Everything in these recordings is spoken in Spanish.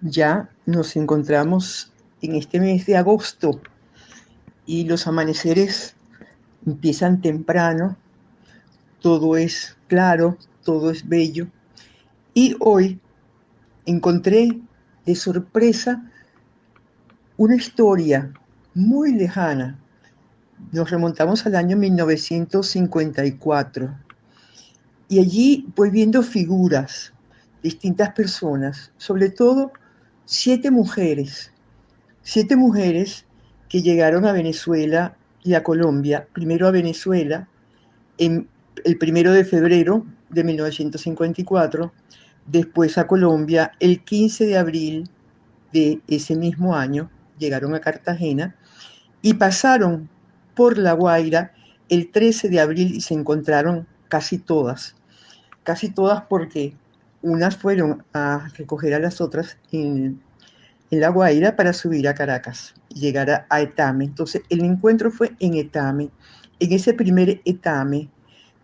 Ya nos encontramos en este mes de agosto y los amaneceres empiezan temprano, todo es claro, todo es bello. Y hoy encontré de sorpresa una historia muy lejana. Nos remontamos al año 1954 y allí voy viendo figuras, distintas personas, sobre todo siete mujeres que llegaron a Venezuela y a Colombia, primero a Venezuela en el 1 de febrero de 1954, después a Colombia el 15 de abril de ese mismo año, llegaron a Cartagena y pasaron por La Guaira el 13 de abril y se encontraron casi todas porque unas fueron a recoger a las otras en La Guaira para subir a Caracas y llegar a Etame. Entonces, el encuentro fue en Etame, en ese primer Etame,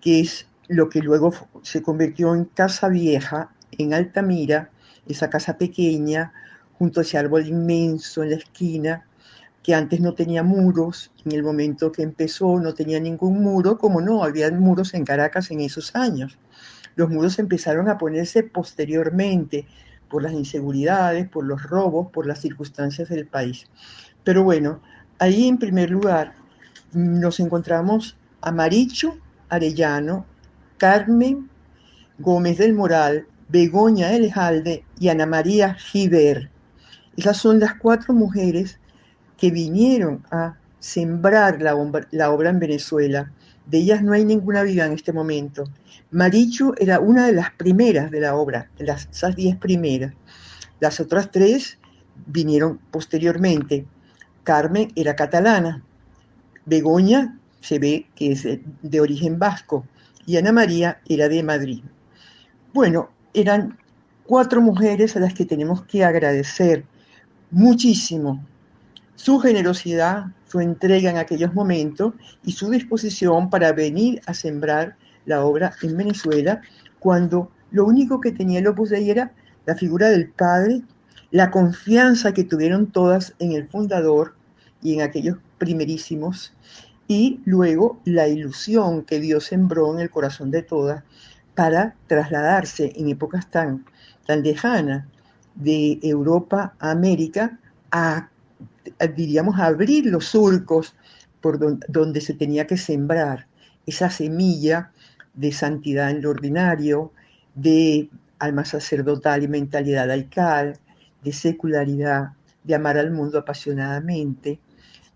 que es lo que luego se convirtió en Casa Vieja, en Altamira, esa casa pequeña, junto a ese árbol inmenso en la esquina, que antes no tenía muros, en el momento que empezó no tenía ningún muro, como no, había muros en Caracas en esos años. Los muros empezaron a ponerse posteriormente por las inseguridades, por los robos, por las circunstancias del país. Pero bueno, ahí en primer lugar nos encontramos a Maricho Arellano, Carmen Gómez del Moral, Begoña Elejalde y Ana María Giver. Esas son las cuatro mujeres que vinieron a sembrar la obra en Venezuela. De ellas no hay ninguna viva en este momento. Marichu era una de las primeras de la obra, de esas 10 primeras. Las otras tres vinieron posteriormente. Carmen era catalana, Begoña se ve que es de origen vasco y Ana María era de Madrid. Bueno, eran cuatro mujeres a las que tenemos que agradecer muchísimo su generosidad, su entrega en aquellos momentos y su disposición para venir a sembrar la obra en Venezuela, cuando lo único que tenía el Opus Dei era la figura del padre, la confianza que tuvieron todas en el fundador y en aquellos primerísimos, y luego la ilusión que Dios sembró en el corazón de todas para trasladarse en épocas tan lejanas de Europa a América a diríamos, abrir los surcos por donde se tenía que sembrar esa semilla de santidad en lo ordinario, de alma sacerdotal y mentalidad laical, de secularidad, de amar al mundo apasionadamente,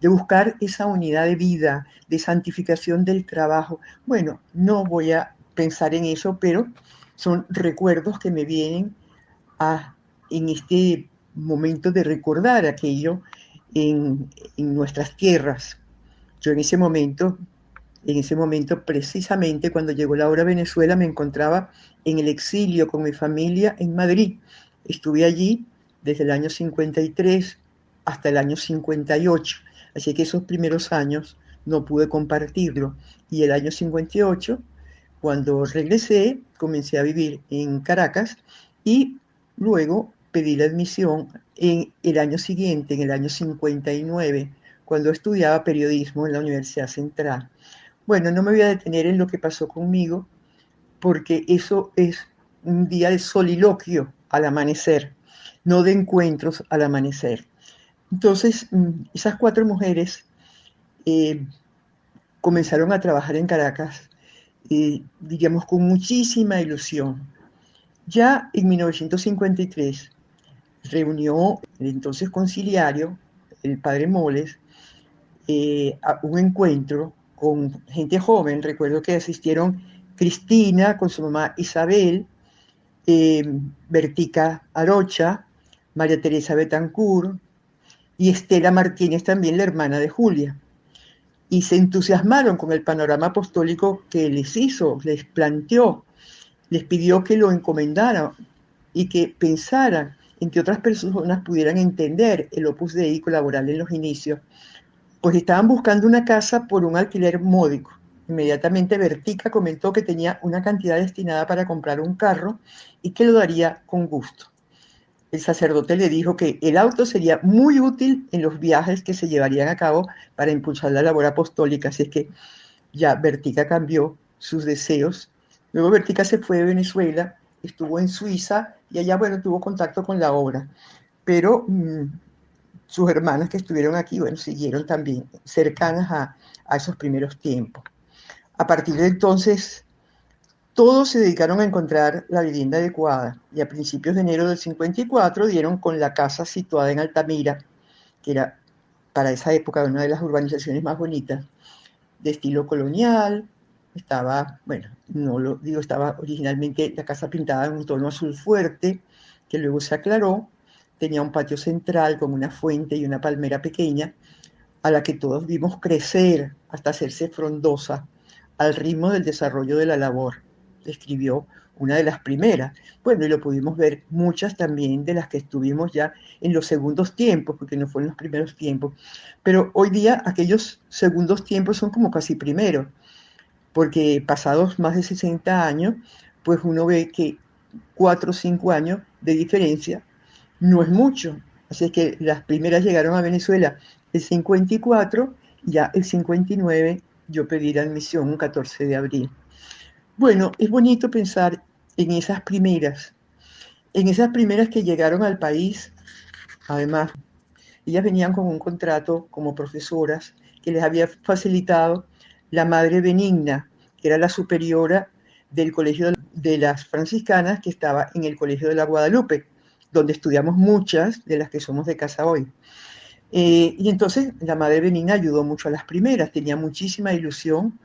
de buscar esa unidad de vida, de santificación del trabajo. Bueno, no voy a pensar en eso, pero son recuerdos que me vienen en este momento de recordar aquello en nuestras tierras. Yo en ese momento precisamente cuando llegó la hora a Venezuela me encontraba en el exilio con mi familia en Madrid. Estuve allí desde el año 53 hasta el año 58, así que esos primeros años no pude compartirlo. Y el año 58, cuando regresé, comencé a vivir en Caracas y luego pedí la admisión en el año siguiente, en el año 59, cuando estudiaba periodismo en la Universidad Central. Bueno, no me voy a detener en lo que pasó conmigo, porque eso es un día de soliloquio al amanecer, no de encuentros al amanecer. Entonces, esas cuatro mujeres eh, comenzaron a trabajar en Caracas, diríamos, con muchísima ilusión. Ya en 1953 reunió el entonces conciliario, el padre Moles, a un encuentro con gente joven. Recuerdo que asistieron Cristina con su mamá Isabel, eh, Bertica Arocha, María Teresa Betancourt y Estela Martínez, también la hermana de Julia. Y se entusiasmaron con el panorama apostólico que les hizo, les planteó, les pidió que lo encomendaran y que pensaran en que otras personas pudieran entender el Opus Dei y colaborar en los inicios, pues estaban buscando una casa por un alquiler módico. Inmediatamente Bertica comentó que tenía una cantidad destinada para comprar un carro y que lo daría con gusto. el sacerdote le dijo que el auto sería muy útil en los viajes que se llevarían a cabo para impulsar la labor apostólica. Así es que ya Bertica cambió sus deseos. Luego Bertica se fue de Venezuela, estuvo en Suiza y allá, bueno, tuvo contacto con la obra. Pero sus hermanas que estuvieron aquí, bueno, siguieron también cercanas a esos primeros tiempos. A partir de entonces, todos se dedicaron a encontrar la vivienda adecuada y a principios de enero del 54 dieron con la casa situada en Altamira, que era para esa época una de las urbanizaciones más bonitas, de estilo colonial. Estaba, bueno, no lo digo, estaba originalmente la casa pintada en un tono azul fuerte, que luego se aclaró. Tenía un patio central con una fuente y una palmera pequeña, a la que todos vimos crecer hasta hacerse frondosa al ritmo del desarrollo de la labor. Escribió una de las primeras. Bueno, y lo pudimos ver muchas también de las que estuvimos ya en los segundos tiempos, porque no fueron los primeros tiempos. Pero hoy día aquellos segundos tiempos son como casi primeros, porque pasados más de 60 años, pues uno ve que 4 o 5 años de diferencia no es mucho. Así es que las primeras llegaron a Venezuela el 54, ya el 59 yo pedí la admisión un 14 de abril. Bueno, es bonito pensar en esas primeras que llegaron al país. Además, ellas venían con un contrato como profesoras que les había facilitado la Madre Benigna, que era la superiora del Colegio de las Franciscanas, que estaba en el Colegio de la Guadalupe, donde estudiamos muchas de las que somos de casa hoy. Y entonces la Madre Benigna ayudó mucho a las primeras, tenía muchísima ilusión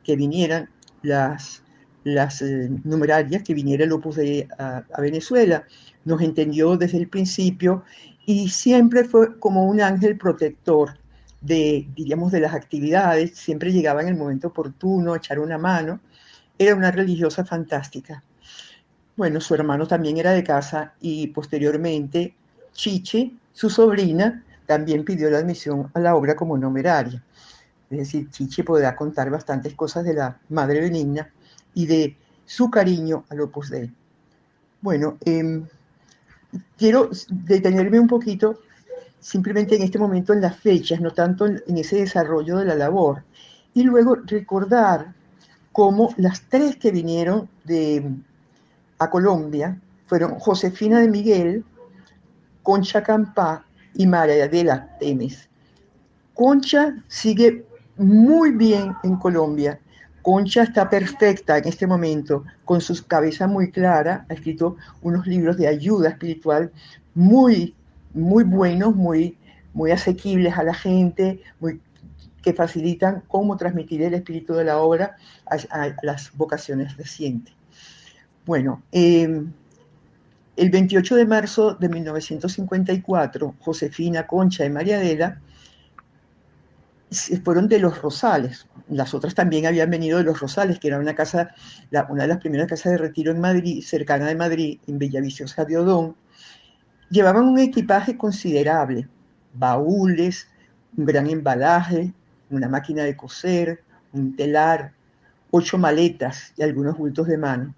que vinieran las numerarias, que viniera el Opus Dei a Venezuela. Nos entendió desde el principio y siempre fue como un ángel protector diríamos, de las actividades, siempre llegaba en el momento oportuno, a echar una mano. Era una religiosa fantástica. Bueno, su hermano también era de casa y posteriormente Chiche, su sobrina, también pidió la admisión a la obra como numeraria. Es decir, Chiche podrá contar bastantes cosas de la Madre Benigna y de su cariño al Opus Dei. Bueno, quiero detenerme un poquito simplemente en este momento en las fechas, no tanto en ese desarrollo de la labor, y luego recordar cómo las tres que vinieron a Colombia fueron Josefina de Miguel, Concha Campá y María Adela Temes. Concha sigue muy bien en Colombia. Concha está perfecta en este momento, con su cabeza muy clara, ha escrito unos libros de ayuda espiritual muy, muy buenos, muy asequibles a la gente, que facilitan cómo transmitir el espíritu de la obra a las vocaciones recientes. Bueno, el 28 de marzo de 1954, Josefina, Concha y María Adela fueron de Los Rosales. Las otras también habían venido de Los Rosales, que era una de las primeras casas de retiro en Madrid, cercana de Madrid, en Bellaviciosa de Odón. Llevaban un equipaje considerable, baúles, un gran embalaje, una máquina de coser, un telar, 8 maletas y algunos bultos de mano.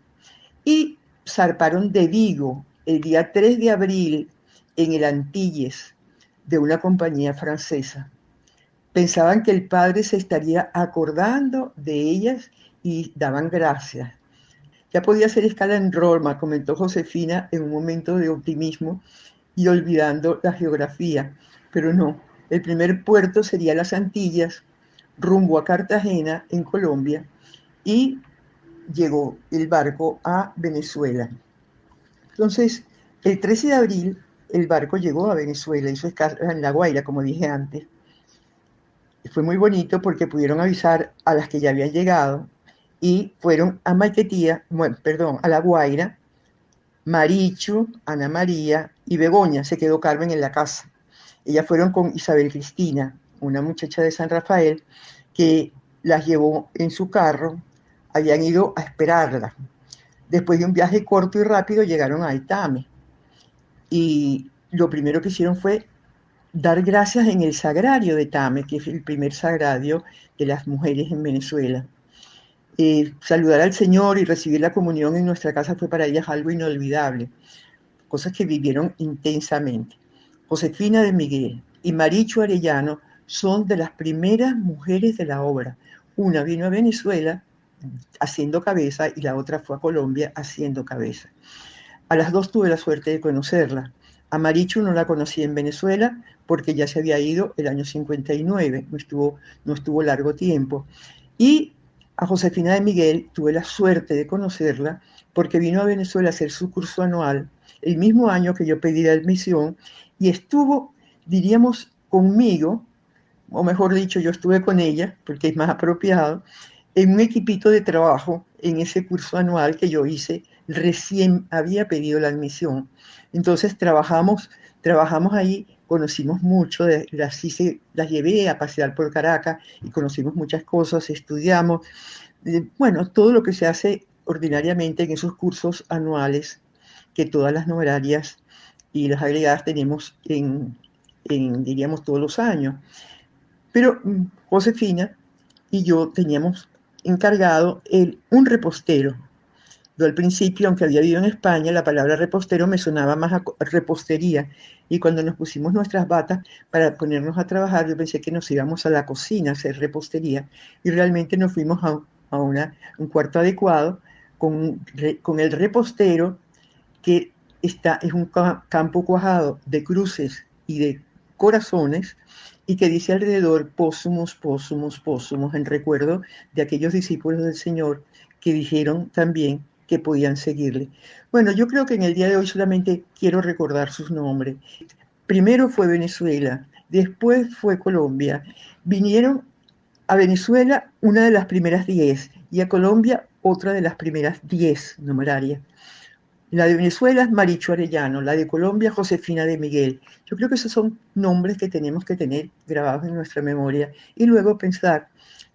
Y zarparon de Vigo el día 3 de abril en el Antilles de una compañía francesa. Pensaban que el padre se estaría acordando de ellas y daban gracias. Ya podía hacer escala en Roma, comentó Josefina en un momento de optimismo y olvidando la geografía. Pero no, el primer puerto sería las Antillas, rumbo a Cartagena, en Colombia, y llegó el barco a Venezuela. Entonces, el 13 de abril, el barco llegó a Venezuela, hizo escala en La Guaira, como dije antes. Fue muy bonito porque pudieron avisar a las que ya habían llegado y fueron a Maiquetía, bueno, perdón, a La Guaira, Marichu, Ana María y Begoña. Se quedó Carmen en la casa. Ellas fueron con Isabel Cristina, una muchacha de San Rafael, que las llevó en su carro. Habían ido a esperarla. Después de un viaje corto y rápido llegaron a Itame. Y lo primero que hicieron fue dar gracias en el sagrario de Tame, que es el primer sagrario de las mujeres en Venezuela. Saludar al Señor y recibir la comunión en nuestra casa fue para ellas algo inolvidable. cosas que vivieron intensamente. Josefina de Miguel y Marichu Arellano son de las primeras mujeres de la obra. Una vino a Venezuela haciendo cabeza y la otra fue a Colombia haciendo cabeza. A las dos tuve la suerte de conocerla. A Marichu no la conocí en Venezuela porque ya se había ido el año 59, no estuvo largo tiempo. Y a Josefina de Miguel tuve la suerte de conocerla porque vino a Venezuela a hacer su curso anual el mismo año que yo pedí la admisión y estuvo, diríamos, conmigo, o mejor dicho, yo estuve con ella, porque es más apropiado, en un equipito de trabajo en ese curso anual que yo hice, recién había pedido la admisión. Entonces trabajamos ahí, conocimos mucho, las llevé a pasear por Caracas y conocimos muchas cosas, estudiamos, bueno, todo lo que se hace ordinariamente en esos cursos anuales que todas las numerarias y las agregadas tenemos diríamos, todos los años. Pero Josefina y yo teníamos encargado un repostero. Yo al principio, aunque había vivido en España, la palabra repostero me sonaba más a repostería. Y cuando nos pusimos nuestras batas para ponernos a trabajar, yo pensé que nos íbamos a la cocina a hacer repostería. Y realmente nos fuimos a un cuarto adecuado con el repostero, que es un campo cuajado de cruces y de corazones, y que dice alrededor pósumos, pósumos, pósumos, en recuerdo de aquellos discípulos del Señor que dijeron también que podían seguirle. Bueno, yo creo que en el día de hoy solamente quiero recordar sus nombres. Primero fue Venezuela, después fue Colombia. Vinieron a Venezuela una de las primeras 10 y a Colombia otra de las primeras 10 numerarias. La de Venezuela es Marichu Arellano, la de Colombia Josefina de Miguel. Yo creo que esos son nombres que tenemos que tener grabados en nuestra memoria y luego pensar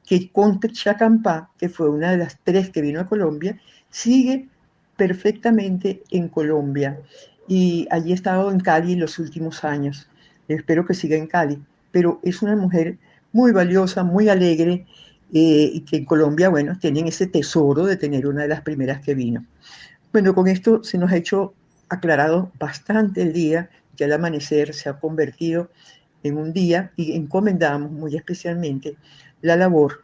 que Concha Campá, que fue una de las 3 que vino a Colombia, sigue perfectamente en Colombia y allí ha estado en Cali en los últimos años. Espero que siga en Cali, pero es una mujer muy valiosa, muy alegre, y que en Colombia, bueno, tienen ese tesoro de tener una de las primeras que vino. Bueno, con esto se nos ha hecho aclarado bastante el día, ya el amanecer se ha convertido en un día y encomendamos muy especialmente la labor,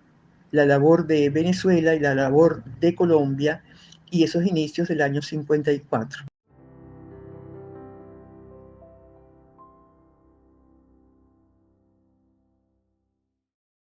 la labor de Venezuela y la labor de Colombia y esos inicios del año 54.